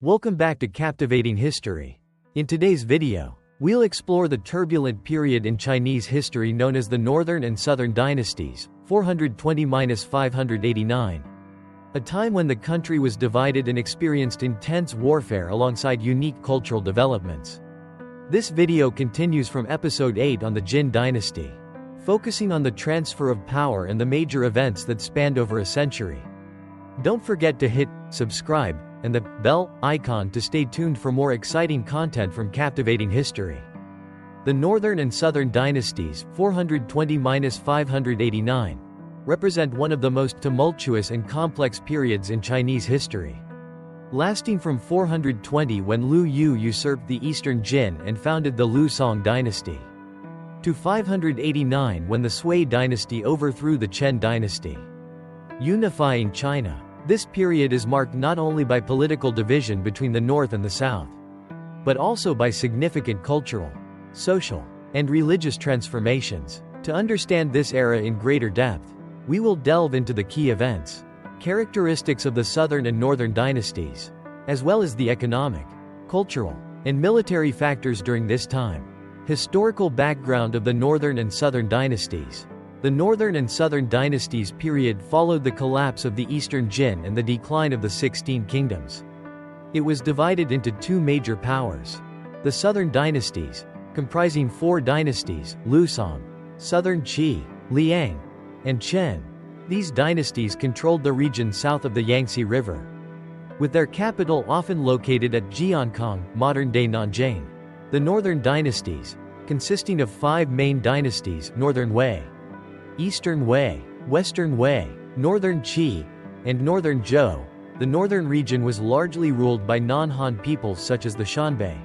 Welcome back to Captivating History. In today's video, we'll explore the turbulent period in Chinese history known as the Northern and Southern Dynasties, 420–589. A time when the country was divided and experienced intense warfare alongside unique cultural developments. This video continues from episode 8 on the Jin dynasty, focusing on the transfer of power and the major events that spanned over a century. Don't forget to hit subscribe and the bell icon to stay tuned for more exciting content from Captivating History. The Northern and Southern Dynasties, 420–589, represent one of the most tumultuous and complex periods in Chinese history. Lasting from 420 when Liu Yu usurped the Eastern Jin and founded the Liu Song dynasty, to 589 when the Sui dynasty overthrew the Chen dynasty, unifying China. This period is marked not only by political division between the North and the South, but also by significant cultural, social, and religious transformations. To understand this era in greater depth, we will delve into the key events, characteristics of the Southern and Northern dynasties, as well as the economic, cultural, and military factors during this time. Historical background of the Northern and Southern dynasties. The Northern and Southern Dynasties period followed the collapse of the Eastern Jin and the decline of the 16 kingdoms. It was divided into two major powers. The Southern Dynasties, comprising four dynasties, Liu Song, Southern Qi, Liang, and Chen. These dynasties controlled the region south of the Yangtze River, with their capital often located at Jiankang, modern-day Nanjing. The Northern Dynasties, consisting of five main dynasties, Northern Wei, Eastern Wei, Western Wei, Northern Qi, and Northern Zhou. The northern region was largely ruled by non-Han peoples such as the Shanbei,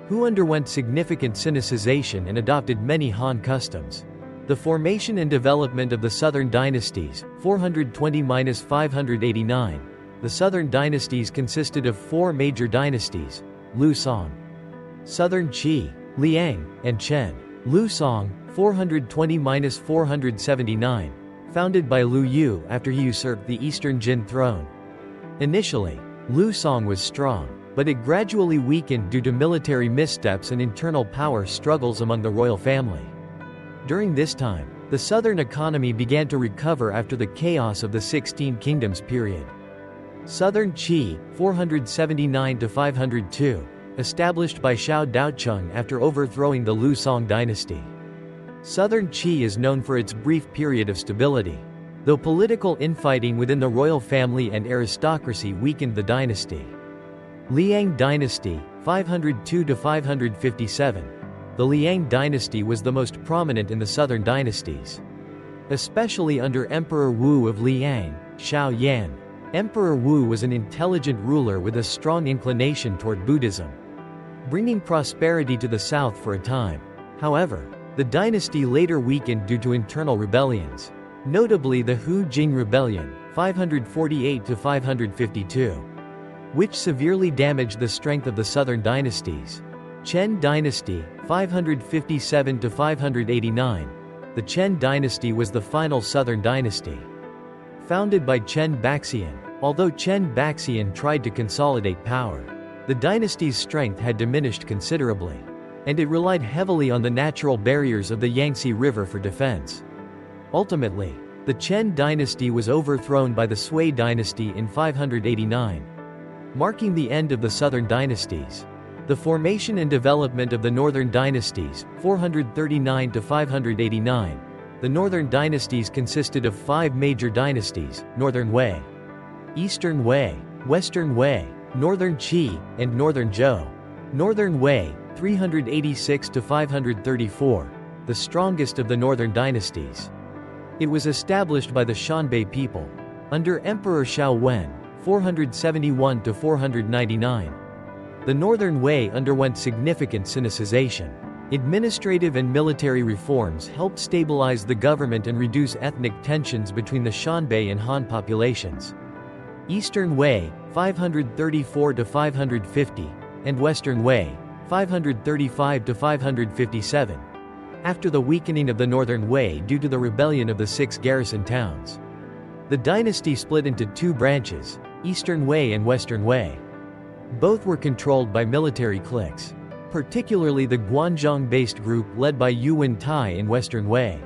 who underwent significant Sinicization and adopted many Han customs. The formation and development of the Southern Dynasties, 420–589. The Southern Dynasties consisted of four major dynasties: Liu Song, Southern Qi, Liang, and Chen. Liu Song, 420–479, founded by Liu Yu after he usurped the Eastern Jin throne. Initially, Liu Song was strong, but it gradually weakened due to military missteps and internal power struggles among the royal family. During this time, the southern economy began to recover after the chaos of the 16 Kingdoms period. Southern Qi, 479–502, established by Xiao Daocheng after overthrowing the Liu Song dynasty. Southern Qi is known for its brief period of stability, though political infighting within the royal family and aristocracy weakened the dynasty. Liang dynasty, 502–557. The Liang dynasty was the most prominent in the southern dynasties, especially under Emperor Wu of Liang, Xiao Yan. Emperor Wu was an intelligent ruler with a strong inclination toward Buddhism, bringing prosperity to the south for a time. However, the dynasty later weakened due to internal rebellions, notably the Hu Jing Rebellion, 548–552, which severely damaged the strength of the southern dynasties. Chen dynasty, 557–589. The Chen dynasty was the final southern dynasty, founded by Chen Baxian. Although Chen Baxian tried to consolidate power, the dynasty's strength had diminished considerably, and it relied heavily on the natural barriers of the Yangtze River for defense. Ultimately, the Chen dynasty was overthrown by the Sui dynasty in 589, marking the end of the southern dynasties. The formation and development of the Northern Dynasties, 439–589. The Northern Dynasties consisted of five major dynasties: Northern Wei, Eastern Wei, Western Wei, Northern Qi, and Northern Zhou. Northern Wei, 386–534, the strongest of the Northern Dynasties. It was established by the Shanbei people, under Emperor Xiao Wen, 471–499. The Northern Wei underwent significant Sinicization. Administrative and military reforms helped stabilize the government and reduce ethnic tensions between the Shanbei and Han populations. Eastern Wei, 534–550, and Western Wei, 535–557. After the weakening of the Northern Wei due to the rebellion of the 6 garrison towns, the dynasty split into two branches, Eastern Wei and Western Wei. Both were controlled by military cliques, particularly the Guanzhong-based group led by Yu Wentai in Western Wei.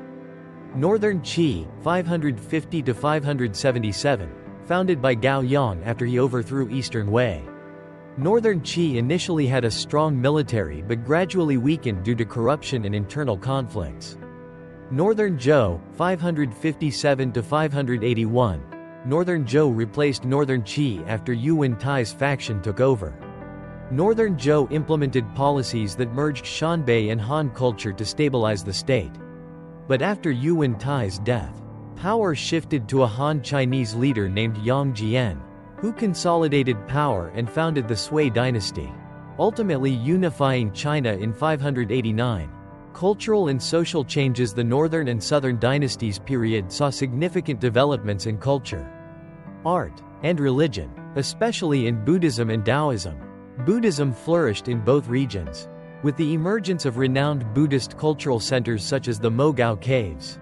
Northern Qi, 550–577, founded by Gao Yang after he overthrew Eastern Wei. Northern Qi initially had a strong military but gradually weakened due to corruption and internal conflicts. Northern Zhou, 557–581. Northern Zhou replaced Northern Qi after Yu Wentai's faction took over. Northern Zhou implemented policies that merged Shanbei and Han culture to stabilize the state. But after Yu Wentai's death, power shifted to a Han Chinese leader named Yang Jian, who consolidated power and founded the Sui dynasty, ultimately unifying China in 589. Cultural and social changes. The Northern and Southern Dynasties period saw significant developments in culture, art, and religion, especially in Buddhism and Taoism. Buddhism flourished in both regions, with the emergence of renowned Buddhist cultural centers such as the Mogao Caves,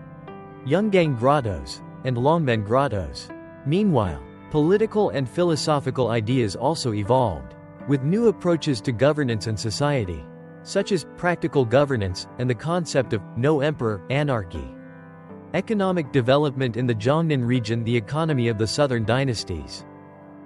Yungang Grottos, and Longmen Grottos. Meanwhile, political and philosophical ideas also evolved, with new approaches to governance and society, such as practical governance and the concept of no emperor anarchy. Economic development in the Jiangnan region. The economy of the Southern Dynasties,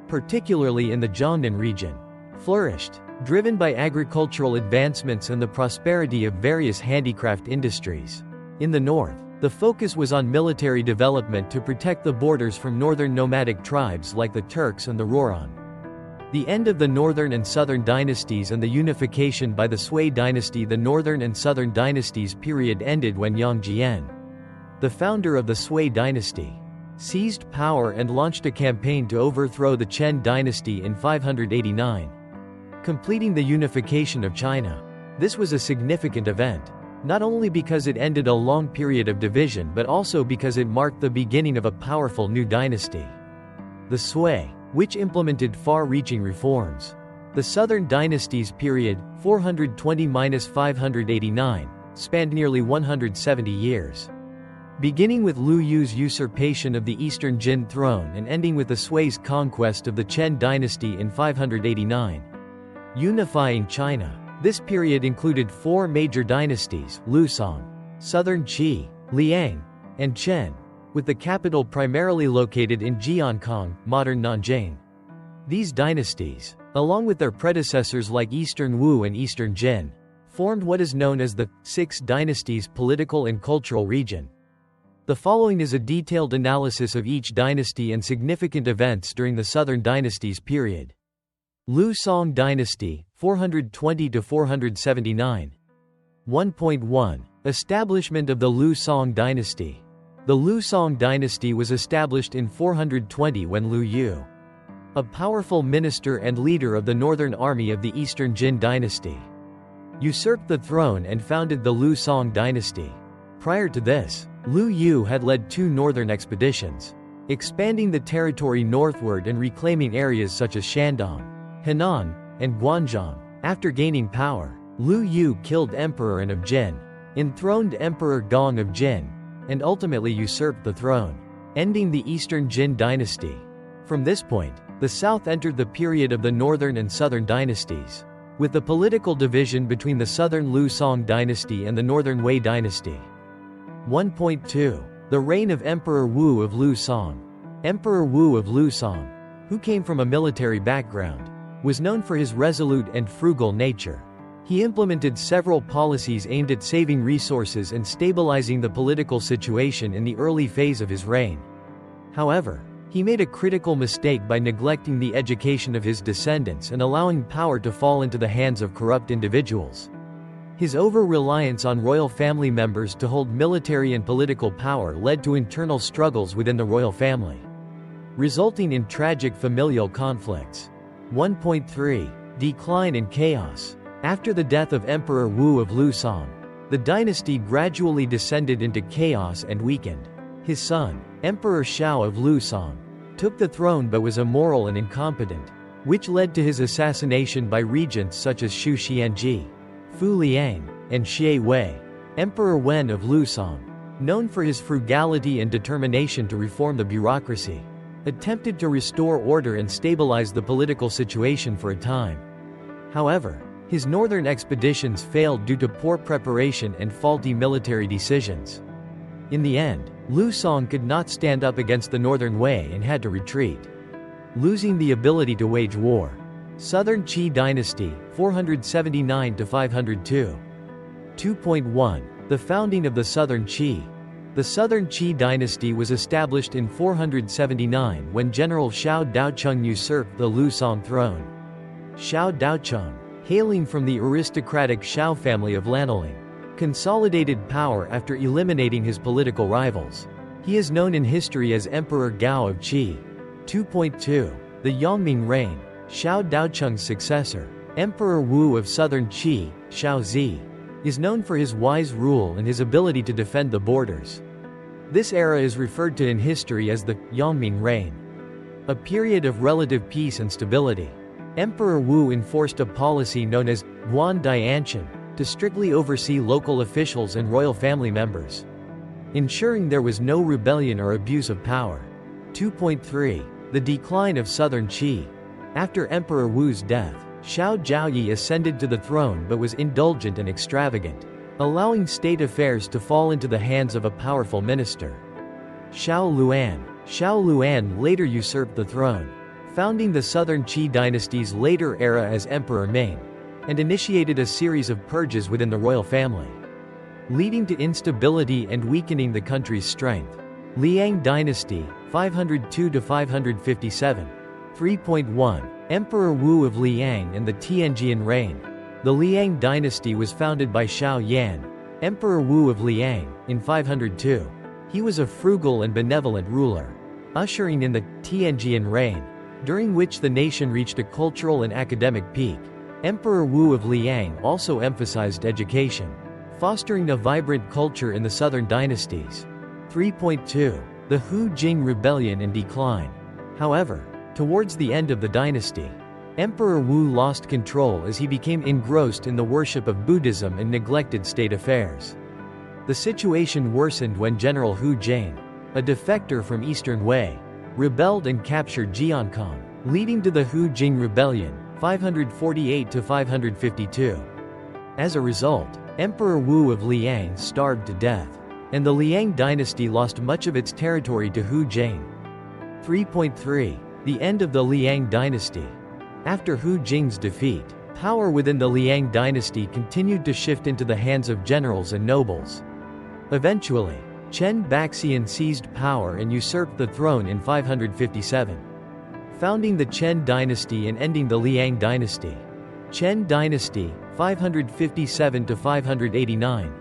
particularly in the Jiangnan region, flourished, driven by agricultural advancements and the prosperity of various handicraft industries. In the north, the focus was on military development to protect the borders from northern nomadic tribes like the Turks and the Rouran. The end of the Northern and Southern Dynasties and the unification by the Sui dynasty. The Northern and Southern Dynasties period ended when Yang Jian, the founder of the Sui dynasty, seized power and launched a campaign to overthrow the Chen dynasty in 589, completing the unification of China. This was a significant event, not only because it ended a long period of division but also because it marked the beginning of a powerful new dynasty, the Sui, which implemented far-reaching reforms. The Southern Dynasties period, 420–589, spanned nearly 170 years. Beginning with Lu Yu's usurpation of the Eastern Jin throne and ending with the Sui's conquest of the Chen dynasty in 589. Unifying China. This period included four major dynasties: Lusong, Southern Qi, Liang, and Chen, with the capital primarily located in Jiankong, modern Nanjing. These dynasties, along with their predecessors like Eastern Wu and Eastern Jin, formed what is known as the Six Dynasties political and cultural region. The following is a detailed analysis of each dynasty and significant events during the Southern Dynasties period. Lusong Dynasty, 420–479. 1.1. Establishment of the Lusong Dynasty. The Lusong dynasty was established in 420 when Lu Yu, a powerful minister and leader of the northern army of the Eastern Jin dynasty, usurped the throne and founded the Lusong dynasty. Prior to this, Lu Yu had led two northern expeditions, expanding the territory northward and reclaiming areas such as Shandong, Henan, and Guanzhong. After gaining power, Lu Yu killed Emperor An of Jin, enthroned Emperor Gong of Jin, and ultimately usurped the throne, ending the Eastern Jin dynasty. From this point, the south entered the period of the Northern and Southern Dynasties, with the political division between the Southern Lusong dynasty and the Northern Wei dynasty. 1.2. The reign of Emperor Wu of Lusong. Emperor Wu of Lusong, who came from a military background, was known for his resolute and frugal nature. He implemented several policies aimed at saving resources and stabilizing the political situation in the early phase of his reign. However, he made a critical mistake by neglecting the education of his descendants and allowing power to fall into the hands of corrupt individuals. His over-reliance on royal family members to hold military and political power led to internal struggles within the royal family, resulting in tragic familial conflicts. 1.3. Decline and chaos. After the death of Emperor Wu of Lusong, the dynasty gradually descended into chaos and weakened. His son, Emperor Shao of Lusong, took the throne but was immoral and incompetent, which led to his assassination by regents such as Xu Xianji, Fu Liang, and Xie Wei. Emperor Wen of Lusong, known for his frugality and determination to reform the bureaucracy, attempted to restore order and stabilize the political situation for a time. However, his northern expeditions failed due to poor preparation and faulty military decisions. In the end, Liu Song could not stand up against the Northern Wei and had to retreat, losing the ability to wage war. Southern Qi Dynasty, 479 to 502. 2.1. The founding of the Southern Qi. The Southern Qi dynasty was established in 479 when General Xiao Daocheng usurped the Liu Song throne. Xiao Daocheng, hailing from the aristocratic Xiao family of Lanling, consolidated power after eliminating his political rivals. He is known in history as Emperor Gao of Qi. 2.2. The Yongming reign. Xiao Daocheng's successor, Emperor Wu of Southern Qi, Xiao Zi, is known for his wise rule and his ability to defend the borders. This era is referred to in history as the Yongming reign, a period of relative peace and stability. Emperor Wu enforced a policy known as Guan Dianshan to strictly oversee local officials and royal family members, ensuring there was no rebellion or abuse of power. 2.3. The decline of Southern Qi. After Emperor Wu's death, Xiao Zhaoyi ascended to the throne but was indulgent and extravagant, allowing state affairs to fall into the hands of a powerful minister, Xiao Luan. Xiao Luan later usurped the throne, founding the Southern Qi dynasty's later era as Emperor Ming, and initiated a series of purges within the royal family, leading to instability and weakening the country's strength. Liang Dynasty, 502 to 557. 3.1. Emperor Wu of Liang and the Tianjian reign. The Liang dynasty was founded by Xiao Yan, Emperor Wu of Liang, in 502. He was a frugal and benevolent ruler, ushering in the Tianjian reign, during which the nation reached a cultural and academic peak. Emperor Wu of Liang also emphasized education, fostering a vibrant culture in the southern dynasties. 3.2. The Hu Jing Rebellion and decline. However, towards the end of the dynasty, Emperor Wu lost control as he became engrossed in the worship of Buddhism and neglected state affairs. The situation worsened when General Hu Jing, a defector from Eastern Wei, rebelled and captured Jiankang, leading to the Hu Jing Rebellion, 548 to 552. As a result, Emperor Wu of Liang starved to death, and the Liang dynasty lost much of its territory to Hu Jing. 3.3. The end of the Liang dynasty. After Hu Jing's defeat, power within the Liang dynasty continued to shift into the hands of generals and nobles. Eventually, Chen Baxian seized power and usurped the throne in 557, founding the Chen dynasty and ending the Liang dynasty. Chen dynasty, 557 to 589.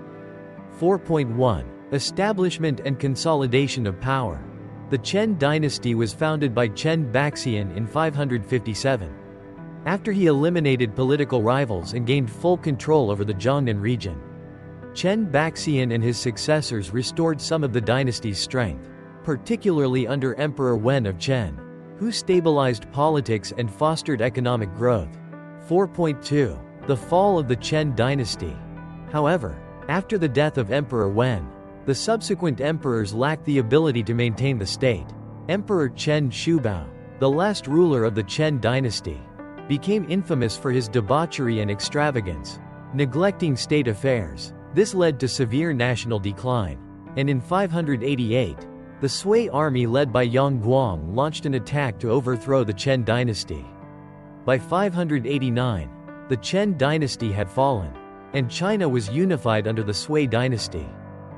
4.1. Establishment and consolidation of power. The Chen dynasty was founded by Chen Baxian in 557. After he eliminated political rivals and gained full control over the Jiangnan region, Chen Baxian and his successors restored some of the dynasty's strength, particularly under Emperor Wen of Chen, who stabilized politics and fostered economic growth. 4.2. The fall of the Chen dynasty. However, after the death of Emperor Wen, the subsequent emperors lacked the ability to maintain the state. Emperor Chen Shubao, the last ruler of the Chen dynasty, became infamous for his debauchery and extravagance, neglecting state affairs. This led to severe national decline, and in 588, the Sui army led by Yang Guang launched an attack to overthrow the Chen dynasty. By 589, the Chen dynasty had fallen, and China was unified under the Sui dynasty.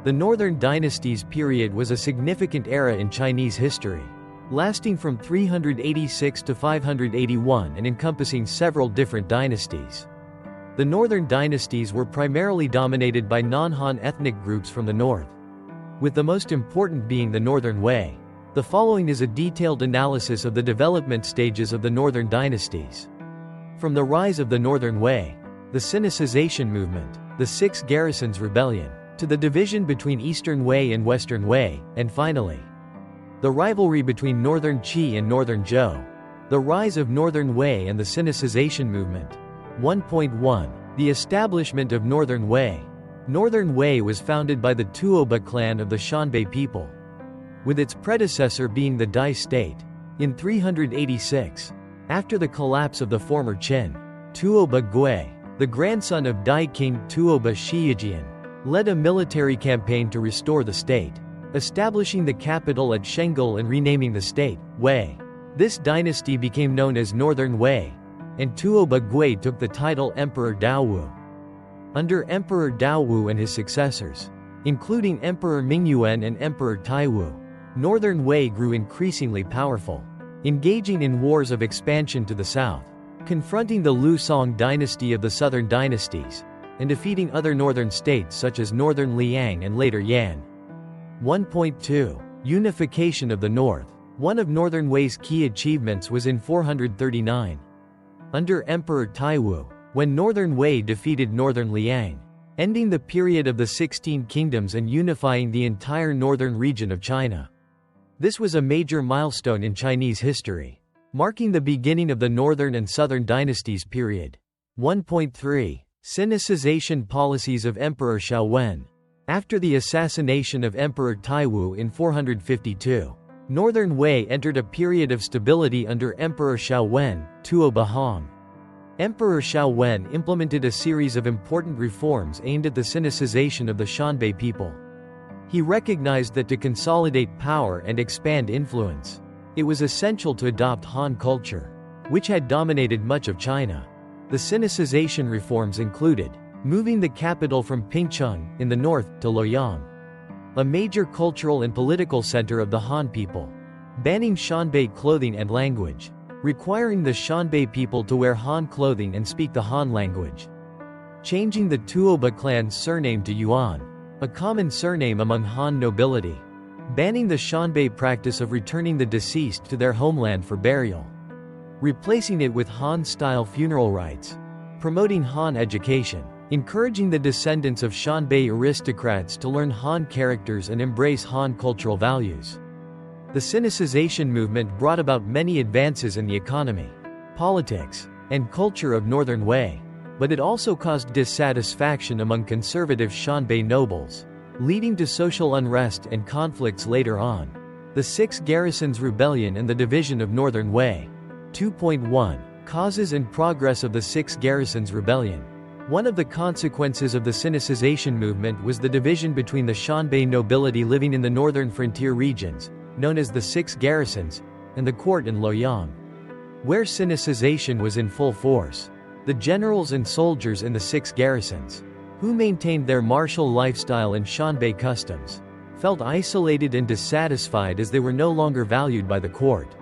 The Northern Dynasties period was a significant era in Chinese history, lasting from 386 to 581 and encompassing several different dynasties. The Northern Dynasties were primarily dominated by non-Han ethnic groups from the north, with the most important being the Northern Wei. The following is a detailed analysis of the development stages of the Northern Dynasties. From the rise of the Northern Wei, the Sinicization movement, the Six Garrisons Rebellion, to the division between Eastern Wei and Western Wei, and finally, the rivalry between Northern Qi and Northern Zhou. The rise of Northern Wei and the Sinicization movement. 1.1. The establishment of Northern Wei. Northern Wei was founded by the Tuoba clan of the Shanbei people, with its predecessor being the Dai state, In 386, after the collapse of the former Qin, Tuoba Gui, the grandson of Dai King Tuoba Shijian, led a military campaign to restore the state, establishing the capital at Shengal and renaming the state, Wei. This dynasty became known as Northern Wei, and Tuoba Gui took the title Emperor Daowu. Under Emperor Daowu and his successors, including Emperor Mingyuan and Emperor Taiwu, Northern Wei grew increasingly powerful, engaging in wars of expansion to the south, confronting the Liu Song dynasty of the Southern Dynasties, and defeating other northern states such as Northern Liang and later Yan. 1.2. Unification of the North. One of Northern Wei's key achievements was in 439. Under Emperor Taiwu, when Northern Wei defeated Northern Liang, ending the period of the 16 kingdoms and unifying the entire northern region of China. This was a major milestone in Chinese history, marking the beginning of the Northern and Southern Dynasties period. 1.3. Sinicization policies of Emperor Shaowen. After the assassination of Emperor Taiwu in 452, Northern Wei entered a period of stability under Emperor Shaowen, Tuoba Hong. Emperor Shaowen implemented a series of important reforms aimed at the Sinicization of the Shanbei people. He recognized that to consolidate power and expand influence, it was essential to adopt Han culture, which had dominated much of China. The Sinicization reforms included moving the capital from Pingcheng, in the north, to Luoyang, a major cultural and political center of the Han people, banning Shanbei clothing and language, requiring the Shanbei people to wear Han clothing and speak the Han language, changing the Tuoba clan's surname to Yuan, a common surname among Han nobility, banning the Shanbei practice of returning the deceased to their homeland for burial, replacing it with Han-style funeral rites, promoting Han education, encouraging the descendants of Shanbei aristocrats to learn Han characters and embrace Han cultural values. The Sinicization movement brought about many advances in the economy, politics, and culture of Northern Wei, but it also caused dissatisfaction among conservative Shanbei nobles, leading to social unrest and conflicts later on. The Six Garrisons Rebellion and the division of Northern Wei. 2.1. Causes and progress of the Six Garrisons Rebellion. One of the consequences of the Sinicization movement was the division between the Shanbei nobility living in the northern frontier regions, known as the Six Garrisons, and the court in Luoyang, where Sinicization was in full force. The generals and soldiers in the Six Garrisons, who maintained their martial lifestyle and Shanbei customs, felt isolated and dissatisfied as they were no longer valued by the court.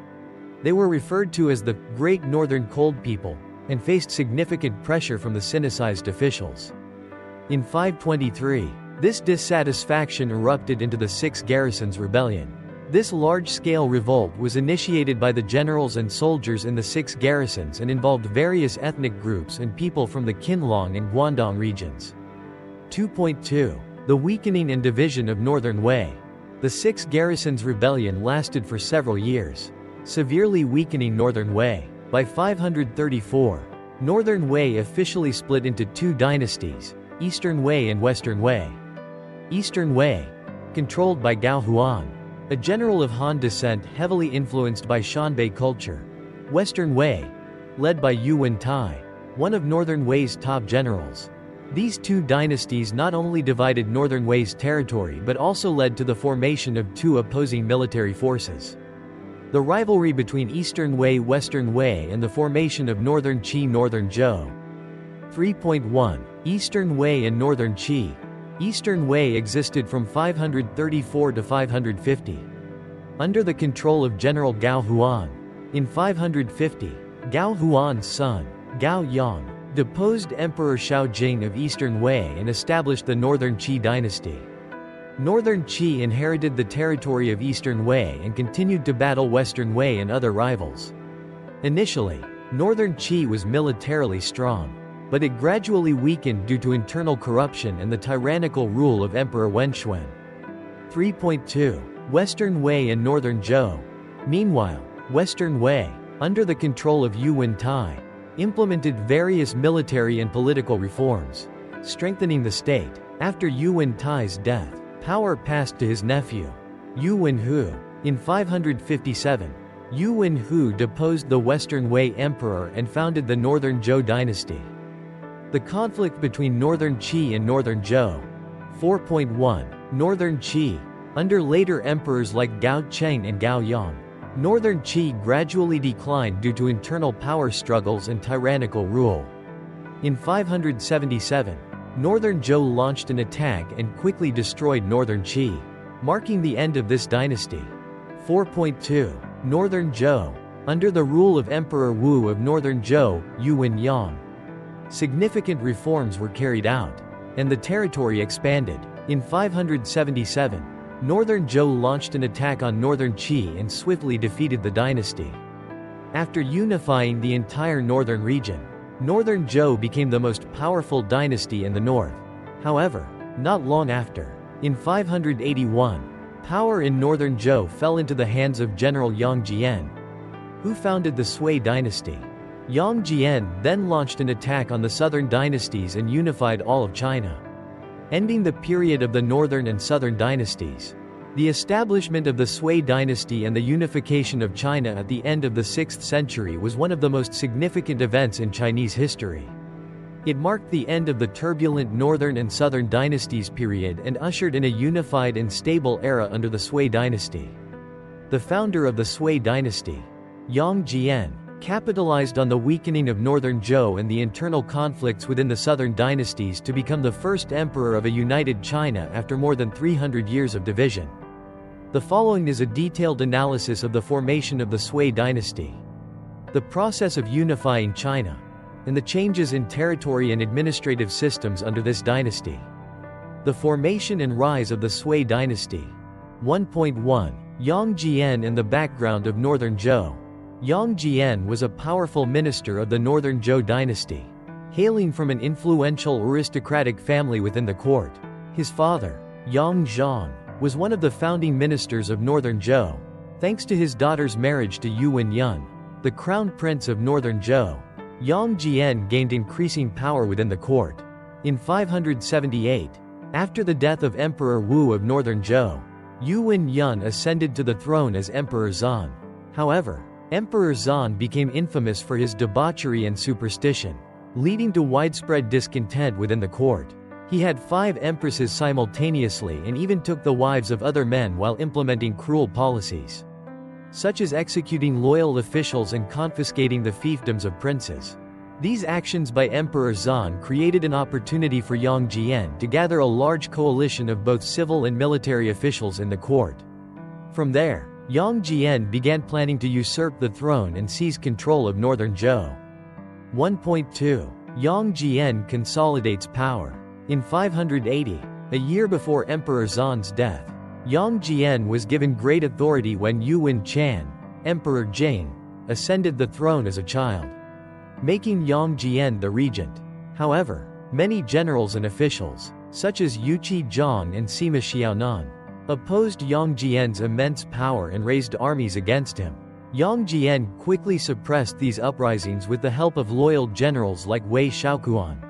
They were referred to as the Great Northern Cold People, and faced significant pressure from the Sinicized officials. In 523, this dissatisfaction erupted into the Six Garrisons Rebellion. This large-scale revolt was initiated by the generals and soldiers in the Six Garrisons and involved various ethnic groups and people from the Qinlong and Guangdong regions. 2.2. The weakening and division of Northern Wei. The Six Garrisons Rebellion lasted for several years, severely weakening Northern Wei. By 534, Northern Wei officially split into two dynasties, Eastern Wei and Western Wei. Eastern Wei, controlled by Gao Huan, a general of Han descent heavily influenced by Shanbei culture. Western Wei, led by Yu Wentai, one of Northern Wei's top generals. These two dynasties not only divided Northern Wei's territory but also led to the formation of two opposing military forces. The rivalry between Eastern Wei, Western Wei, and the formation of Northern Qi, Northern Zhou. 3.1. Eastern Wei and Northern Qi. Eastern Wei existed from 534 to 550. Under the control of General Gao Huan. In 550, Gao Huan's son, Gao Yang, deposed Emperor Shaojing of Eastern Wei and established the Northern Qi dynasty. Northern Qi inherited the territory of Eastern Wei and continued to battle Western Wei and other rivals. Initially, Northern Qi was militarily strong, but it gradually weakened due to internal corruption and the tyrannical rule of Emperor Wenxuan. 3.2. Western Wei and Northern Zhou. Meanwhile, Western Wei, under the control of Yu Wentai, implemented various military and political reforms, strengthening the state. After Yu Wentai's death, power passed to his nephew, Yu Wenhu. In 557, Yu Wenhu deposed the Western Wei Emperor and founded the Northern Zhou dynasty. The conflict between Northern Qi and Northern Zhou. 4.1. Northern Qi. Under later emperors like Gao Cheng and Gao Yang, Northern Qi gradually declined due to internal power struggles and tyrannical rule. In 577, Northern Zhou launched an attack and quickly destroyed Northern Qi, marking the end of this dynasty. 4.2. Northern Zhou. Under the rule of Emperor Wu of Northern Zhou, Yu Wenyang, significant reforms were carried out, and the territory expanded. In 577, Northern Zhou launched an attack on Northern Qi and swiftly defeated the dynasty. After unifying the entire northern region, Northern Zhou became the most powerful dynasty in the north. However, not long after, in 581, power in Northern Zhou fell into the hands of General Yang Jian, who founded the Sui dynasty. Yang Jian then launched an attack on the southern dynasties and unified all of China, ending the period of the Northern and Southern Dynasties. The establishment of the Sui dynasty and the unification of China at the end of the 6th century was one of the most significant events in Chinese history. It marked the end of the turbulent Northern and Southern Dynasties period and ushered in a unified and stable era under the Sui dynasty. The founder of the Sui dynasty, Yang Jian, capitalized on the weakening of Northern Zhou and the internal conflicts within the Southern dynasties to become the first emperor of a united China after more than 300 years of division. The following is a detailed analysis of the formation of the Sui dynasty, the process of unifying China, and the changes in territory and administrative systems under this dynasty. The formation and rise of the Sui dynasty. 1.1. Yang Jian and the background of Northern Zhou. Yang Jian was a powerful minister of the Northern Zhou dynasty, hailing from an influential aristocratic family within the court. His father, Yang Zhang, was one of the founding ministers of Northern Zhou. Thanks to his daughter's marriage to Yu Wenyang, the crown prince of Northern Zhou, Yang Jian gained increasing power within the court. In 578, after the death of Emperor Wu of Northern Zhou, Yu Wenyang ascended to the throne as Emperor Zan. However, Emperor Zan became infamous for his debauchery and superstition, leading to widespread discontent within the court. He had 5 empresses simultaneously and even took the wives of other men while implementing cruel policies, such as executing loyal officials and confiscating the fiefdoms of princes. These actions by Emperor Zan created an opportunity for Yang Jian to gather a large coalition of both civil and military officials in the court. From there, Yang Jian began planning to usurp the throne and seize control of Northern Zhou. 1.2. Yang Jian consolidates power. In 580, a year before Emperor Zan's death, Yang Jian was given great authority when Yu Wenchan, Emperor Jing, ascended the throne as a child, making Yang Jian the regent. However, many generals and officials, such as Yu Qizhang and Sima Xiaonan, opposed Yang Jian's immense power and raised armies against him. Yang Jian quickly suppressed these uprisings with the help of loyal generals like Wei Shaoquan.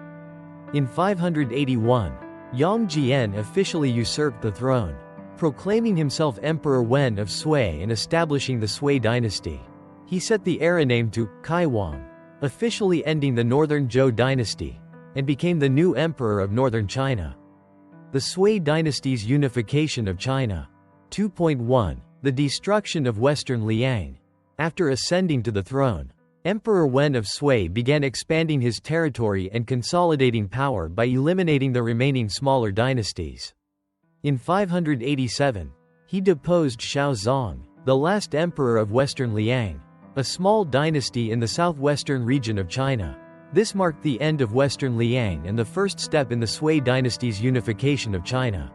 In 581, Yang Jian officially usurped the throne, proclaiming himself Emperor Wen of Sui and establishing the Sui dynasty. He set the era name to Kaiwang, officially ending the Northern Zhou dynasty, and became the new emperor of Northern China. The Sui dynasty's unification of China. 2.1. The destruction of Western Liang. After ascending to the throne, Emperor Wen of Sui began expanding his territory and consolidating power by eliminating the remaining smaller dynasties. In 587, he deposed Shaozong, the last emperor of Western Liang, a small dynasty in the southwestern region of China. This marked the end of Western Liang and the first step in the Sui dynasty's unification of China.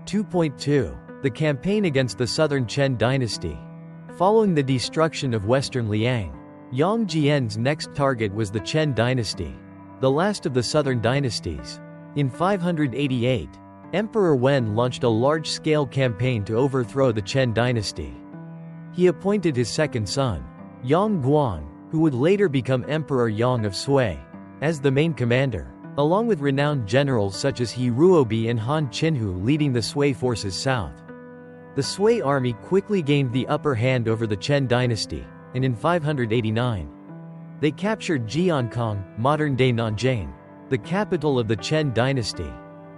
2.2. The campaign against the Southern Chen dynasty. Following the destruction of Western Liang, Yang Jian's next target was the Chen dynasty, the last of the Southern dynasties. In 588, Emperor Wen launched a large-scale campaign to overthrow the Chen dynasty. He appointed his second son, Yang Guang, who would later become Emperor Yang of Sui, as the main commander, along with renowned generals such as He Ruobi and Han Qinhu leading the Sui forces south. The Sui army quickly gained the upper hand over the Chen dynasty, and in 589, they captured Jiankong, modern-day Nanjing, the capital of the Chen dynasty.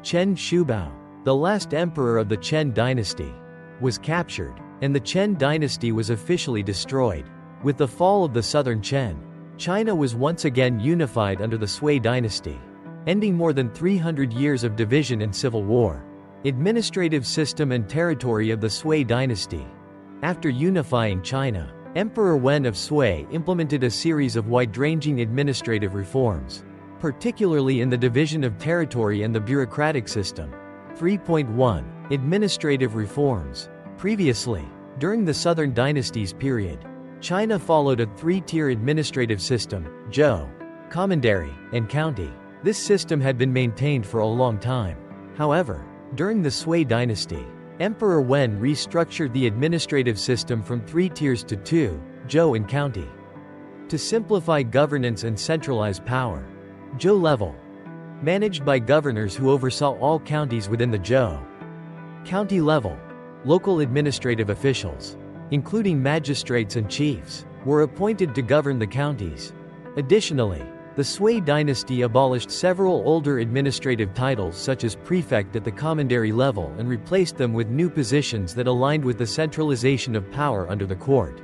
Chen Shubao, the last emperor of the Chen dynasty, was captured, and the Chen dynasty was officially destroyed. With the fall of the southern Chen, China was once again unified under the Sui dynasty, ending more than 300 years of division and civil war. Administrative system and territory of the Sui dynasty. After unifying China, Emperor Wen of Sui implemented a series of wide-ranging administrative reforms, particularly in the division of territory and the bureaucratic system. 3.1. Administrative reforms. Previously, during the Southern Dynasties period, China followed a three-tier administrative system: zhou, commandery, and county. This system had been maintained for a long time. However, during the Sui dynasty, Emperor Wen restructured the administrative system from 3 tiers to 2, zhou and county. To simplify governance and centralize power. Zhou level, managed by governors who oversaw all counties within the zhou. County level, local administrative officials, including magistrates and chiefs, were appointed to govern the counties. Additionally, the Sui dynasty abolished several older administrative titles such as prefect at the commandery level and replaced them with new positions that aligned with the centralization of power under the court.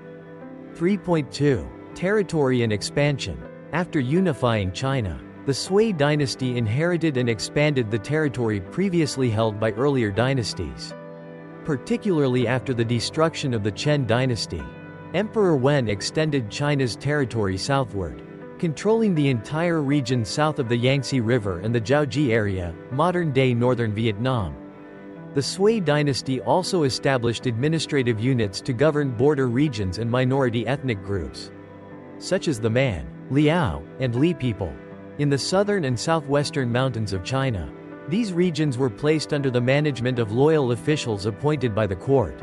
3.2. Territory and expansion. After unifying China, the Sui dynasty inherited and expanded the territory previously held by earlier dynasties. Particularly after the destruction of the Chen dynasty, Emperor Wen extended China's territory southward, controlling the entire region south of the Yangtze River and the Jiaoji area, modern-day northern Vietnam. The Sui dynasty also established administrative units to govern border regions and minority ethnic groups, such as the Man, Liao, and Li people. In the southern and southwestern mountains of China, these regions were placed under the management of loyal officials appointed by the court.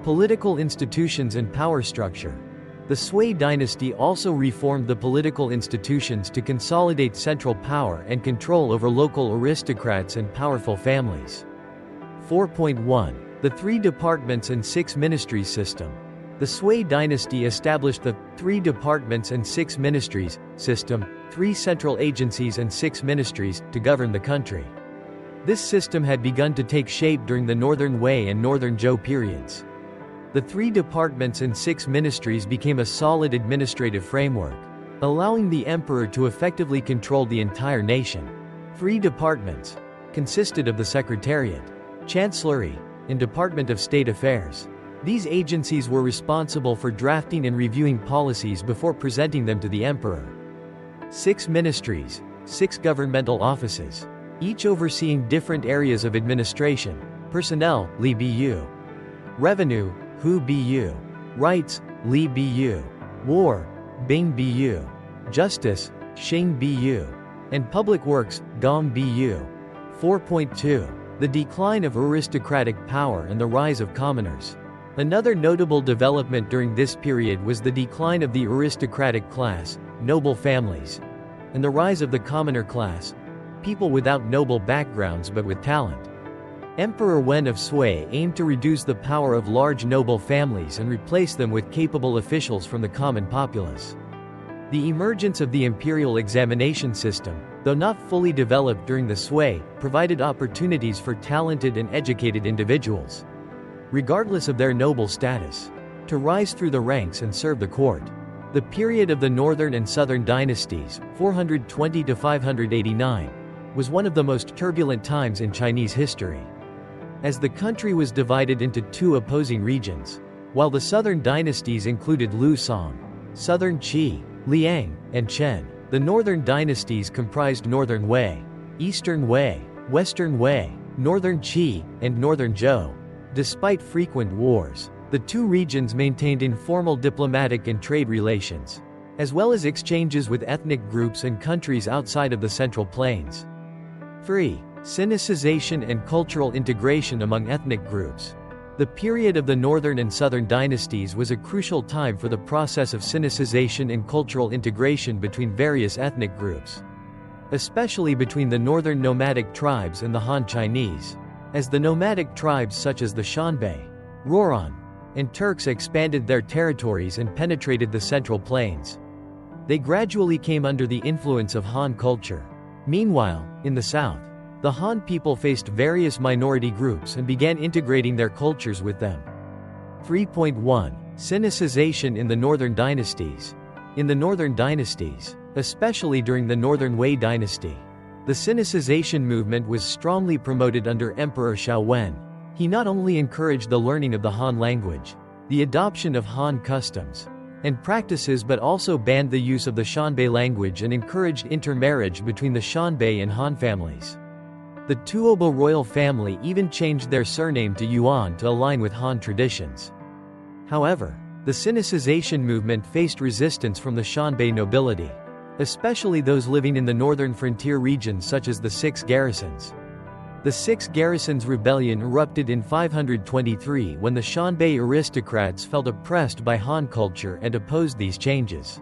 Political institutions and power structure. The Sui dynasty also reformed the political institutions to consolidate central power and control over local aristocrats and powerful families. 4.1. The 3 departments and 6 ministries system. The Sui dynasty established the 3 departments and 6 ministries system, 3 central agencies and 6 ministries, to govern the country. This system had begun to take shape during the Northern Wei and Northern Zhou periods. The 3 departments and 6 ministries became a solid administrative framework, allowing the emperor to effectively control the entire nation. 3 departments consisted of the Secretariat, Chancellery, and Department of State Affairs. These agencies were responsible for drafting and reviewing policies before presenting them to the emperor. 6 ministries, 6 governmental offices, each overseeing different areas of administration: personnel, Li Bu; revenue, Hu Bu; rights, Li Bu; war, Bing Bu; justice, Xing Bu; and public works, Gong Bu. 4.2. The decline of aristocratic power and the rise of commoners. Another notable development during this period was the decline of the aristocratic class, noble families, and the rise of the commoner class, people without noble backgrounds but with talent. Emperor Wen of Sui aimed to reduce the power of large noble families and replace them with capable officials from the common populace. The emergence of the imperial examination system, though not fully developed during the Sui, provided opportunities for talented and educated individuals, regardless of their noble status, to rise through the ranks and serve the court. The period of the Northern and Southern Dynasties, 420 to 589, was one of the most turbulent times in Chinese history, as the country was divided into 2 opposing regions. While the Southern Dynasties included Lu Song, Southern Qi, Liang, and Chen, the Northern Dynasties comprised Northern Wei, Eastern Wei, Western Wei, Northern Qi, and Northern Zhou. Despite frequent wars, the 2 regions maintained informal diplomatic and trade relations, as well as exchanges with ethnic groups and countries outside of the Central Plains. 3. Sinicization and cultural integration among ethnic groups. The period of the Northern and Southern Dynasties was a crucial time for the process of sinicization and cultural integration between various ethnic groups, especially between the northern nomadic tribes and the Han Chinese, as the nomadic tribes such as the Shanbei, Rouran, and Turks expanded their territories and penetrated the Central Plains. They gradually came under the influence of Han culture. Meanwhile, in the south, the Han people faced various minority groups and began integrating their cultures with them. 3.1. Sinicization in the Northern Dynasties. In the Northern Dynasties, especially during the Northern Wei dynasty, the Sinicization movement was strongly promoted under Emperor Xiao Wen. He not only encouraged the learning of the Han language, the adoption of Han customs and practices, but also banned the use of the Xianbei language and encouraged intermarriage between the Xianbei and Han families. The Tuobo royal family even changed their surname to Yuan to align with Han traditions. However, the Sinicization movement faced resistance from the Xianbei nobility, especially those living in the northern frontier regions such as the Six Garrisons. The Six Garrisons Rebellion erupted in 523 when the Xianbei aristocrats felt oppressed by Han culture and opposed these changes.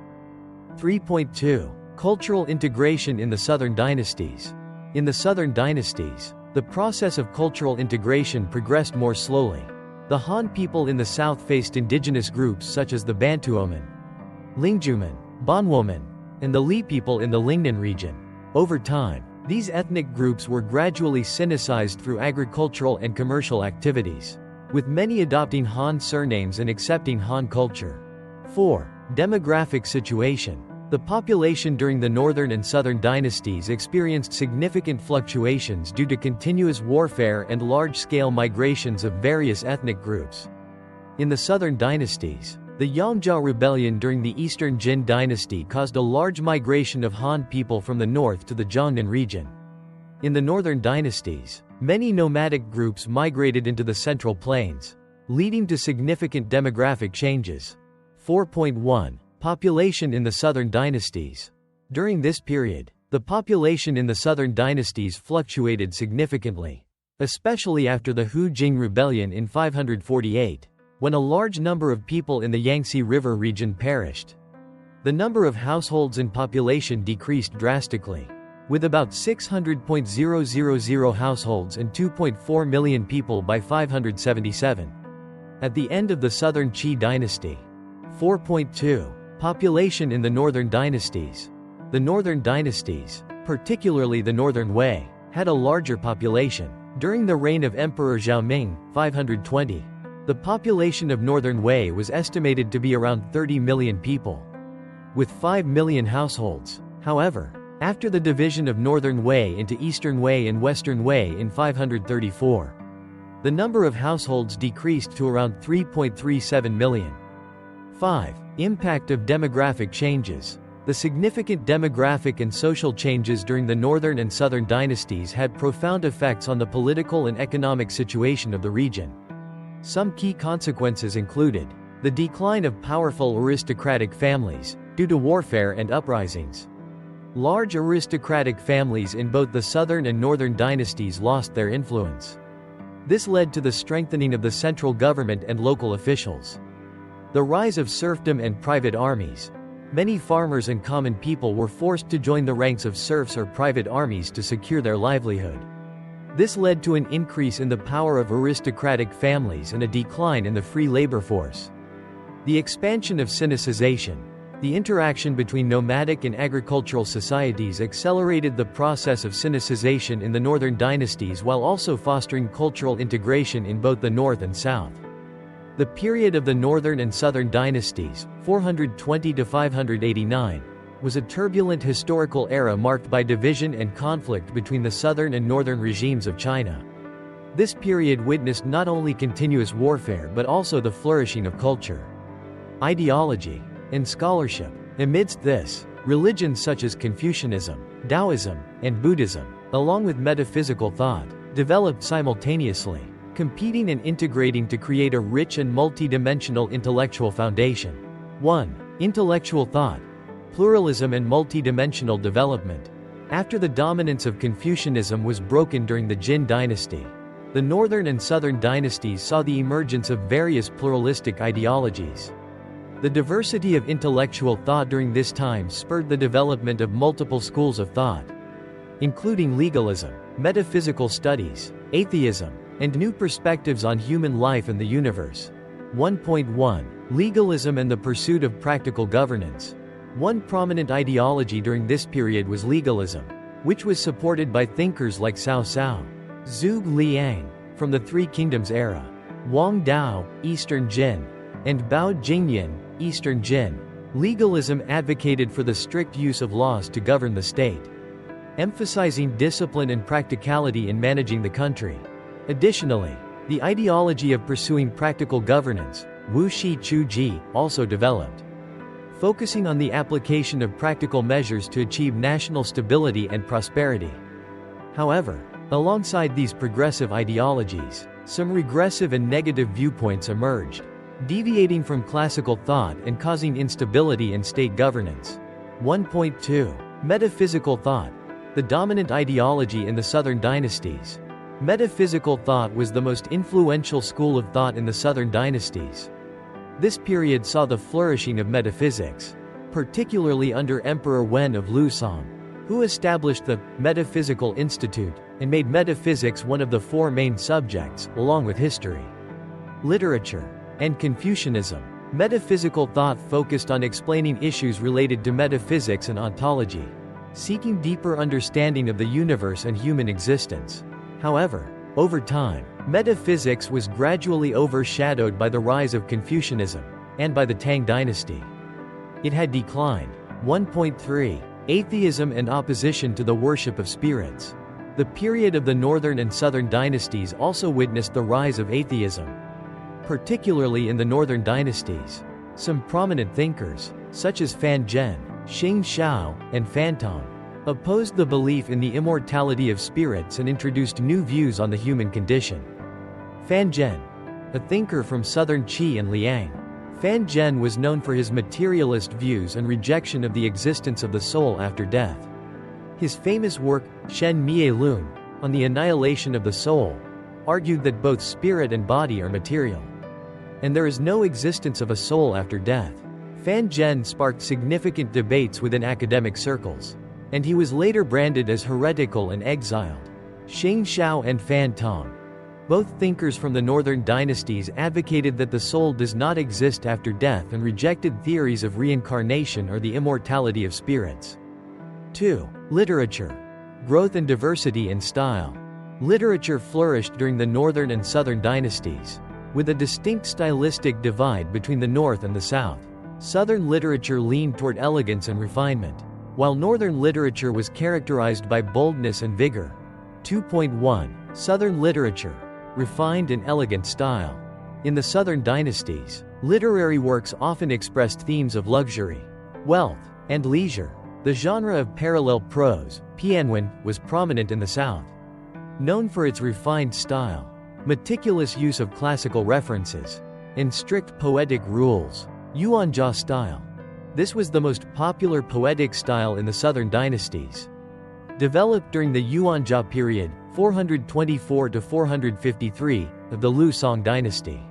3.2. Cultural integration in the Southern Dynasties. In the Southern Dynasties, the process of cultural integration progressed more slowly. The Han people in the south faced indigenous groups such as the Bantuoman, Lingjuman, Bonwoman, and the Li people in the Lingnan region. Over time, these ethnic groups were gradually Sinicized through agricultural and commercial activities, with many adopting Han surnames and accepting Han culture. 4. Demographic situation. The population during the Northern and Southern Dynasties experienced significant fluctuations due to continuous warfare and large-scale migrations of various ethnic groups. In the Southern Dynasties, the Yangzhou Rebellion during the Eastern Jin dynasty caused a large migration of Han people from the north to the Jiangnan region. In the Northern Dynasties, many nomadic groups migrated into the Central Plains, leading to significant demographic changes. 4.1. Population in the Southern Dynasties. During this period, the population in the Southern Dynasties fluctuated significantly, especially after the Hu Jing Rebellion in 548. When a large number of people in the Yangtze River region perished. The number of households and population decreased drastically, with about 600,000 households and 2.4 million people by 577. At the end of the Southern Qi dynasty. 4.2. Population in the Northern Dynasties. The Northern Dynasties, particularly the Northern Wei, had a larger population. During the reign of Emperor Xiaoming, 520, the population of Northern Wei was estimated to be around 30 million people, with 5 million households. However, after the division of Northern Wei into Eastern Wei and Western Wei in 534, the number of households decreased to around 3.37 million. 5. Impact of demographic changes. The significant demographic and social changes during the Northern and Southern dynasties had profound effects on the political and economic situation of the region. Some key consequences included the decline of powerful aristocratic families, due to warfare and uprisings. Large aristocratic families in both the Southern and Northern dynasties lost their influence. This led to the strengthening of the central government and local officials. The rise of serfdom and private armies. Many farmers and common people were forced to join the ranks of serfs or private armies to secure their livelihood. This led to an increase in the power of aristocratic families and a decline in the free labor force. The expansion of Sinicization. The interaction between nomadic and agricultural societies accelerated the process of Sinicization in the Northern dynasties while also fostering cultural integration in both the North and South. The period of the Northern and Southern dynasties, 420 to 589, was a turbulent historical era marked by division and conflict between the southern and northern regimes of China. This period witnessed not only continuous warfare but also the flourishing of culture, ideology, and scholarship. Amidst this, religions such as Confucianism, Taoism, and Buddhism, along with metaphysical thought, developed simultaneously, competing and integrating to create a rich and multidimensional intellectual foundation. 1. Intellectual thought. Pluralism and multidimensional development. After the dominance of Confucianism was broken during the Jin dynasty, the Northern and Southern dynasties saw the emergence of various pluralistic ideologies. The diversity of intellectual thought during this time spurred the development of multiple schools of thought, including legalism, metaphysical studies, atheism, and new perspectives on human life and the universe. 1.1. Legalism and the pursuit of practical governance. One prominent ideology during this period was legalism, which was supported by thinkers like Cao Cao, Zhuge Liang, from the Three Kingdoms era, Wang Dao, Eastern Jin, and Bao Jingyan, Eastern Jin. Legalism advocated for the strict use of laws to govern the state, emphasizing discipline and practicality in managing the country. Additionally, the ideology of pursuing practical governance, Wu Shi Chu Ji, also developed, focusing on the application of practical measures to achieve national stability and prosperity. However, alongside these progressive ideologies, some regressive and negative viewpoints emerged, deviating from classical thought and causing instability in state governance. 1.2. Metaphysical thought. The dominant ideology in the Southern dynasties. Metaphysical thought was the most influential school of thought in the Southern dynasties. This period saw the flourishing of metaphysics, particularly under Emperor Wen of Lusong, who established the Metaphysical Institute and made metaphysics one of the four main subjects, along with history, literature, and Confucianism. Metaphysical thought focused on explaining issues related to metaphysics and ontology, seeking deeper understanding of the universe and human existence. However, over time, metaphysics was gradually overshadowed by the rise of Confucianism, and by the Tang dynasty, it had declined. 1.3. Atheism and opposition to the worship of spirits. The period of the Northern and Southern dynasties also witnessed the rise of atheism, particularly in the Northern dynasties. Some prominent thinkers, such as Fan Zhen, Xing Shao, and Fan Tong, opposed the belief in the immortality of spirits and introduced new views on the human condition. Fan Zhen, a thinker from southern Qi and Liang. Fan Zhen was known for his materialist views and rejection of the existence of the soul after death. His famous work, Shen Mie Lun, on the annihilation of the soul, argued that both spirit and body are material, and there is no existence of a soul after death. Fan Zhen sparked significant debates within academic circles, and he was later branded as heretical and exiled. Xing Shao and Fan Tong, both thinkers from the Northern dynasties, advocated that the soul does not exist after death and rejected theories of reincarnation or the immortality of spirits. 2. Literature. Growth and diversity in style. Literature flourished during the Northern and Southern dynasties, with a distinct stylistic divide between the North and the South. Southern literature leaned toward elegance and refinement, while Northern literature was characterized by boldness and vigor. 2.1. Southern literature. Refined and elegant style. In the Southern dynasties, literary works often expressed themes of luxury, wealth, and leisure. The genre of parallel prose, pianwen, was prominent in the South. Known for its refined style, meticulous use of classical references, and strict poetic rules, Yuanjia style. This was the most popular poetic style in the Southern dynasties. Developed during the Yuanjia period, 424 to 453, of the Liu Song dynasty.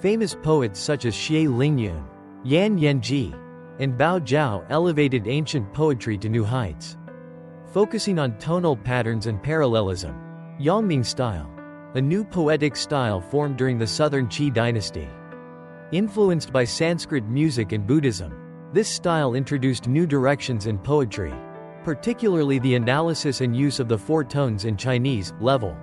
Famous poets such as Xie Lingyun, Yan Yanji, and Bao Zhao elevated ancient poetry to new heights, focusing on tonal patterns and parallelism. Yangming style, a new poetic style formed during the Southern Qi dynasty. Influenced by Sanskrit music and Buddhism, this style introduced new directions in poetry, particularly the analysis and use of the four tones in Chinese: level,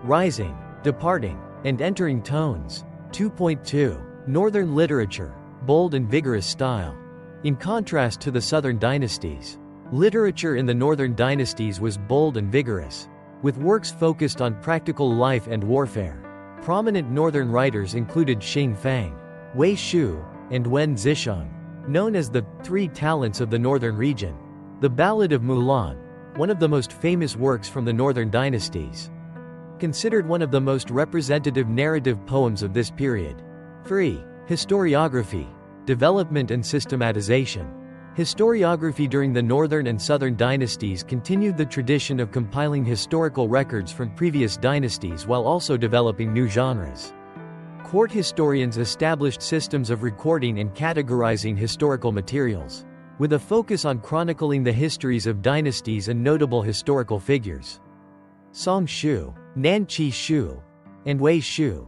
rising, departing, and entering tones. 2.2. Northern literature. Bold and vigorous style. In contrast to the Southern dynasties, literature in the Northern dynasties was bold and vigorous, with works focused on practical life and warfare. Prominent Northern writers included Xing Fang, Wei Shu, and Wen Zisheng, known as the Three Talents of the Northern region. The Ballad of Mulan, one of the most famous works from the Northern dynasties, considered one of the most representative narrative poems of this period. 3. Historiography. Development and systematization. Historiography during the Northern and Southern dynasties continued the tradition of compiling historical records from previous dynasties while also developing new genres. Court historians established systems of recording and categorizing historical materials, with a focus on chronicling the histories of dynasties and notable historical figures. Song Shu, Nan Qi Shu, and Wei Shu.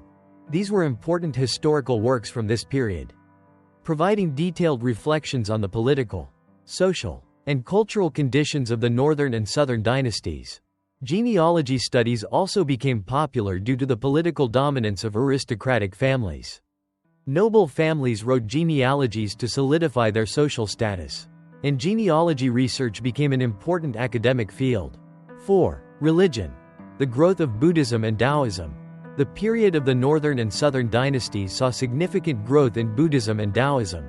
These were important historical works from this period, providing detailed reflections on the political, social, and cultural conditions of the Northern and Southern dynasties. Genealogy studies also became popular due to the political dominance of aristocratic families. Noble families wrote genealogies to solidify their social status, and genealogy research became an important academic field. 4. Religion. The growth of Buddhism and Taoism. The period of the Northern and Southern dynasties saw significant growth in Buddhism and Taoism,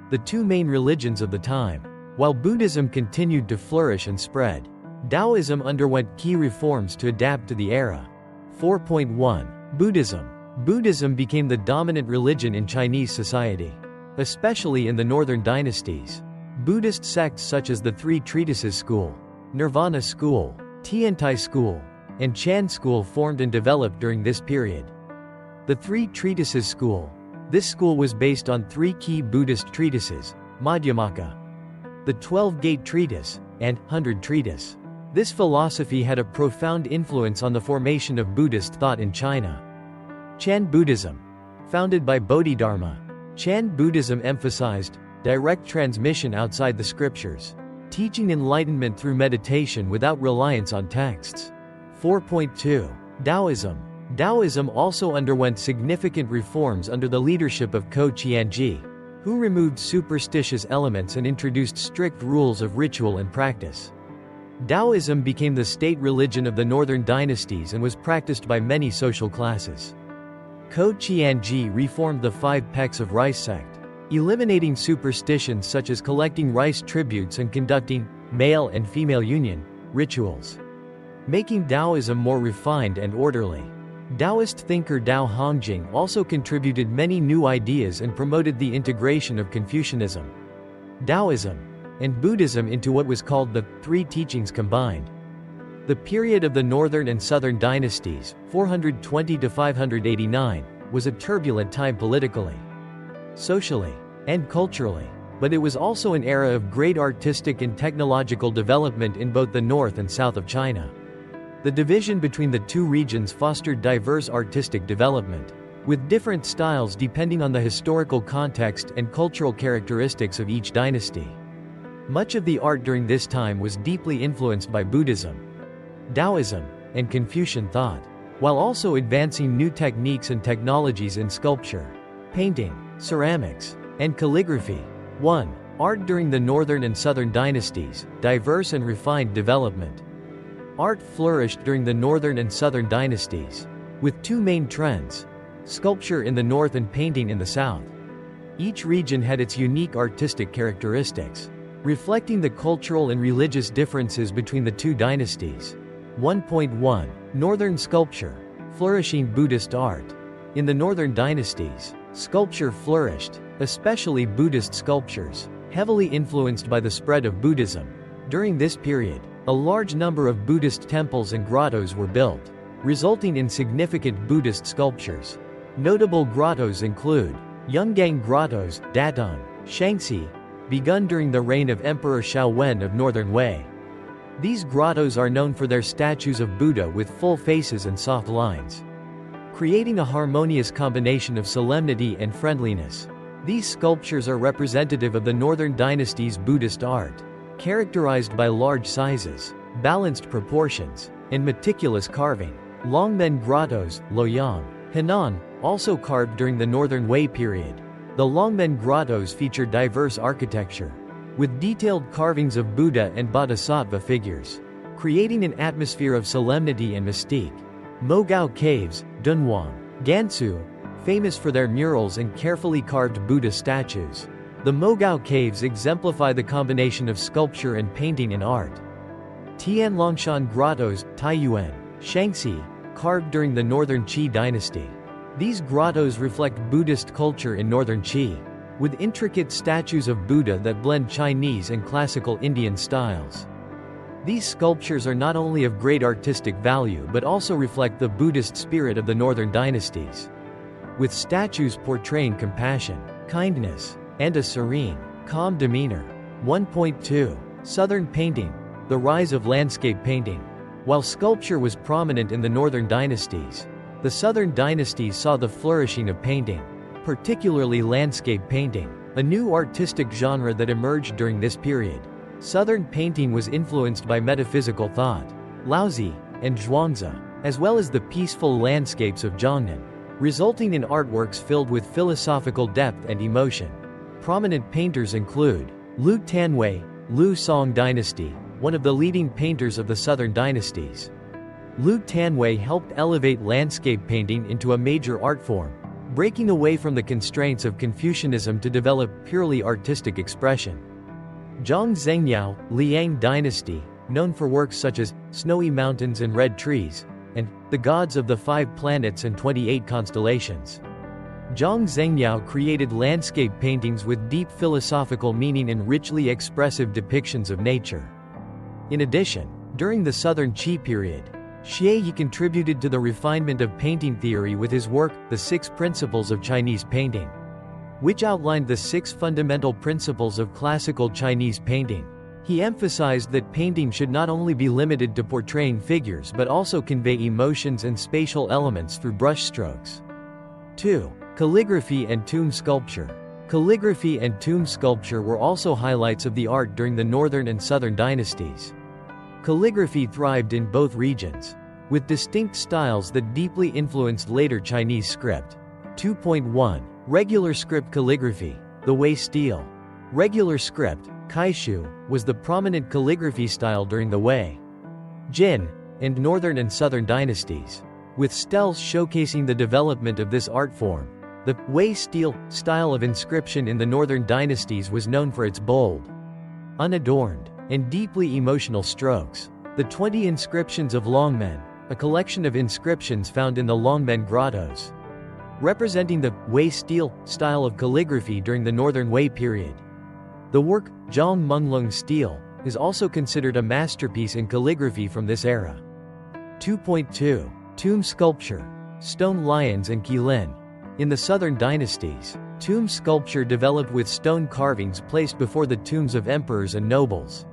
the two main religions of the time. While Buddhism continued to flourish and spread, Taoism underwent key reforms to adapt to the era. 4.1. Buddhism. Buddhism became the dominant religion in Chinese society, especially in the Northern dynasties. Buddhist sects such as the Three Treatises School, Nirvana School, Tiantai School, and Chan School formed and developed during this period. The Three Treatises School. This school was based on three key Buddhist treatises, Madhyamaka, the 12-Gate Treatise, and 100 Treatise. This philosophy had a profound influence on the formation of Buddhist thought in China. Chan Buddhism. Founded by Bodhidharma, Chan Buddhism emphasized direct transmission outside the scriptures, teaching enlightenment through meditation without reliance on texts. 4.2. Taoism. Taoism also underwent significant reforms under the leadership of Ko Qianji, who removed superstitious elements and introduced strict rules of ritual and practice. Taoism became the state religion of the Northern dynasties and was practiced by many social classes. Ko Qianji reformed the 5 pecks of rice sect, eliminating superstitions such as collecting rice tributes and conducting male and female union rituals, making Taoism more refined and orderly. Taoist thinker Dao Hongjing also contributed many new ideas and promoted the integration of Confucianism, Taoism, and Buddhism into what was called the Three Teachings combined. The period of the Northern and Southern dynasties, 420 to 589, was a turbulent time politically, socially, and culturally, but it was also an era of great artistic and technological development in both the north and south of China. The division between the two regions fostered diverse artistic development, with different styles depending on the historical context and cultural characteristics of each dynasty. Much of the art during this time was deeply influenced by Buddhism, Taoism, and Confucian thought, while also advancing new techniques and technologies in sculpture, painting, ceramics, and calligraphy. 1. Art during the Northern and Southern dynasties, diverse and refined development. Art flourished during the Northern and Southern dynasties, with two main trends: sculpture in the north and painting in the south. Each region had its unique artistic characteristics, reflecting the cultural and religious differences between the two dynasties. 1.1. Northern sculpture. Flourishing Buddhist art. In the Northern dynasties, sculpture flourished, especially Buddhist sculptures, heavily influenced by the spread of Buddhism. During this period, a large number of Buddhist temples and grottos were built, resulting in significant Buddhist sculptures. Notable grottos include Yungang Grottos, Datong, Shaanxi, begun during the reign of Emperor Xiaowen of Northern Wei. These grottos are known for their statues of Buddha with full faces and soft lines, creating a harmonious combination of solemnity and friendliness. These sculptures are representative of the Northern Dynasty's Buddhist art, characterized by large sizes, balanced proportions, and meticulous carving. Longmen Grottos, Luoyang, Henan, also carved during the Northern Wei period. The Longmen Grottos feature diverse architecture, with detailed carvings of Buddha and Bodhisattva figures, creating an atmosphere of solemnity and mystique. Mogao Caves, Dunhuang, Gansu, famous for their murals and carefully carved Buddha statues. The Mogao Caves exemplify the combination of sculpture and painting in art. Tianlongshan Grottos, Taiyuan, Shaanxi, carved during the Northern Qi dynasty. These grottos reflect Buddhist culture in Northern Qi, with intricate statues of Buddha that blend Chinese and classical Indian styles. These sculptures are not only of great artistic value but also reflect the Buddhist spirit of the Northern dynasties, with statues portraying compassion, kindness, and a serene, calm demeanor. 1.2. Southern painting. The rise of landscape painting. While sculpture was prominent in the Northern dynasties, the The Southern Dynasties saw the flourishing of painting, particularly landscape painting, a new artistic genre that emerged during this period. Southern painting was influenced by metaphysical thought, Laozi, and Zhuangzi, as well as the peaceful landscapes of Jiangnan, resulting in artworks filled with philosophical depth and emotion. Prominent painters include Liu Tanwei, Liu Song Dynasty, one of the leading painters of the Southern Dynasties. Liu Tanwei helped elevate landscape painting into a major art form, breaking away from the constraints of Confucianism to develop purely artistic expression. Zhang Zhengyao, Liang Dynasty, known for works such as Snowy Mountains and Red Trees, and The Gods of the 5 Planets and 28 Constellations. Zhang Zhengyao created landscape paintings with deep philosophical meaning and richly expressive depictions of nature. In addition, during the Southern Qi period, Xie Yi contributed to the refinement of painting theory with his work, The 6 Principles of Chinese Painting, which outlined the 6 fundamental principles of classical Chinese painting. He emphasized that painting should not only be limited to portraying figures but also convey emotions and spatial elements through brushstrokes. 2. Calligraphy and tomb sculpture. Calligraphy and tomb sculpture were also highlights of the art during the Northern and Southern Dynasties. Calligraphy thrived in both regions, with distinct styles that deeply influenced later Chinese script. 2.1. Regular script calligraphy, the Wei style. Regular script, Kaishu, was the prominent calligraphy style during the Wei, Jin, and Northern and Southern Dynasties, with steles showcasing the development of this art form. The Wei style of inscription in the Northern Dynasties was known for its bold, unadorned, and deeply emotional strokes. The 20 Inscriptions of Longmen, a collection of inscriptions found in the Longmen grottos, representing the Wei style of calligraphy during the Northern Wei period. The work, Zhang Menglong style, is also considered a masterpiece in calligraphy from this era. 2.2. Tomb sculpture, stone lions and qilin. In the Southern Dynasties, tomb sculpture developed with stone carvings placed before the tombs of emperors and nobles.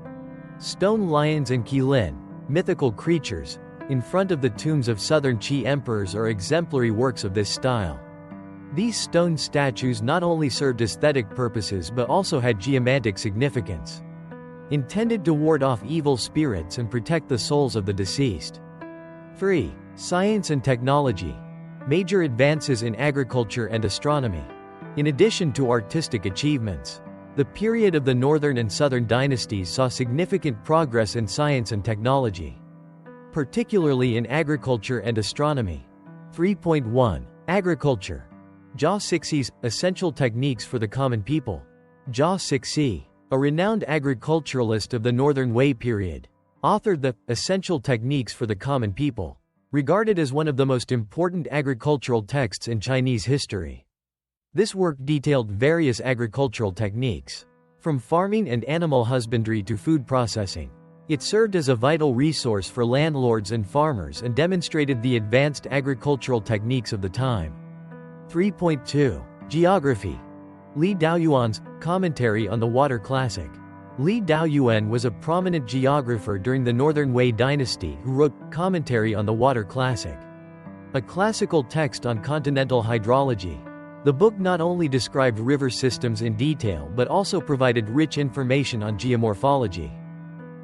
Stone lions and qilin, mythical creatures, in front of the tombs of Southern Qi emperors are exemplary works of this style. These stone statues not only served aesthetic purposes but also had geomantic significance, intended to ward off evil spirits and protect the souls of the deceased. 3. Science and technology. Major advances in agriculture and astronomy. In addition to artistic achievements, the period of the Northern and Southern Dynasties saw significant progress in science and technology, particularly in agriculture and astronomy. 3.1. Agriculture. Jia Sixi's Essential Techniques for the Common People. Jia Sixi, a renowned agriculturalist of the Northern Wei period, authored the Essential Techniques for the Common People, regarded as one of the most important agricultural texts in Chinese history. This work detailed various agricultural techniques, from farming and animal husbandry to food processing. It served as a vital resource for landlords and farmers and demonstrated the advanced agricultural techniques of the time. 3.2. Geography. Li Daoyuan's Commentary on the Water Classic. Li Daoyuan was a prominent geographer during the Northern Wei dynasty who wrote Commentary on the Water Classic, a classical text on continental hydrology. The book not only described river systems in detail but also provided rich information on geomorphology,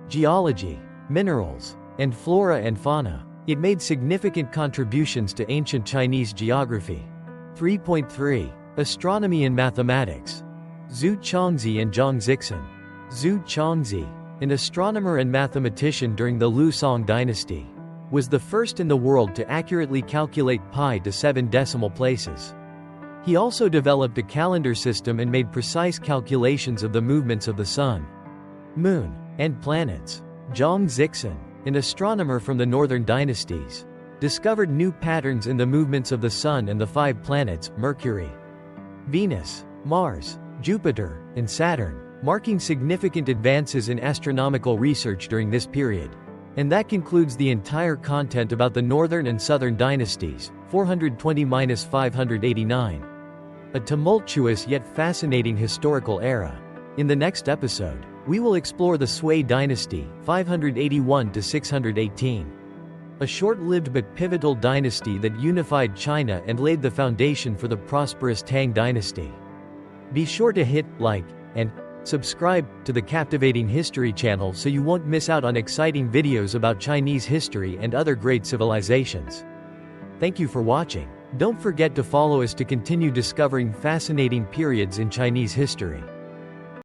geology, minerals, and flora and fauna. It made significant contributions to ancient Chinese geography. 3.3. Astronomy and mathematics. Zhu Chongzi and Zhang Zixin. Zhu Chongzi, an astronomer and mathematician during the Liu Song dynasty, was the first in the world to accurately calculate pi to 7 decimal places. He also developed a calendar system and made precise calculations of the movements of the sun, moon, and planets. Zhang Zixin, an astronomer from the Northern Dynasties, discovered new patterns in the movements of the Sun and the 5 planets, Mercury, Venus, Mars, Jupiter, and Saturn, marking significant advances in astronomical research during this period. And that concludes the entire content about the Northern and Southern Dynasties, 420-589. A tumultuous yet fascinating historical era. In the next episode, we will explore the Sui dynasty, 581 to 618. a short-lived but pivotal dynasty that unified China and laid the foundation for the prosperous Tang dynasty. Be sure to hit like and subscribe to the Captivating History channel so you won't miss out on exciting videos about Chinese history and other great civilizations. Thank you for watching. Don't forget to follow us to continue discovering fascinating periods in Chinese history.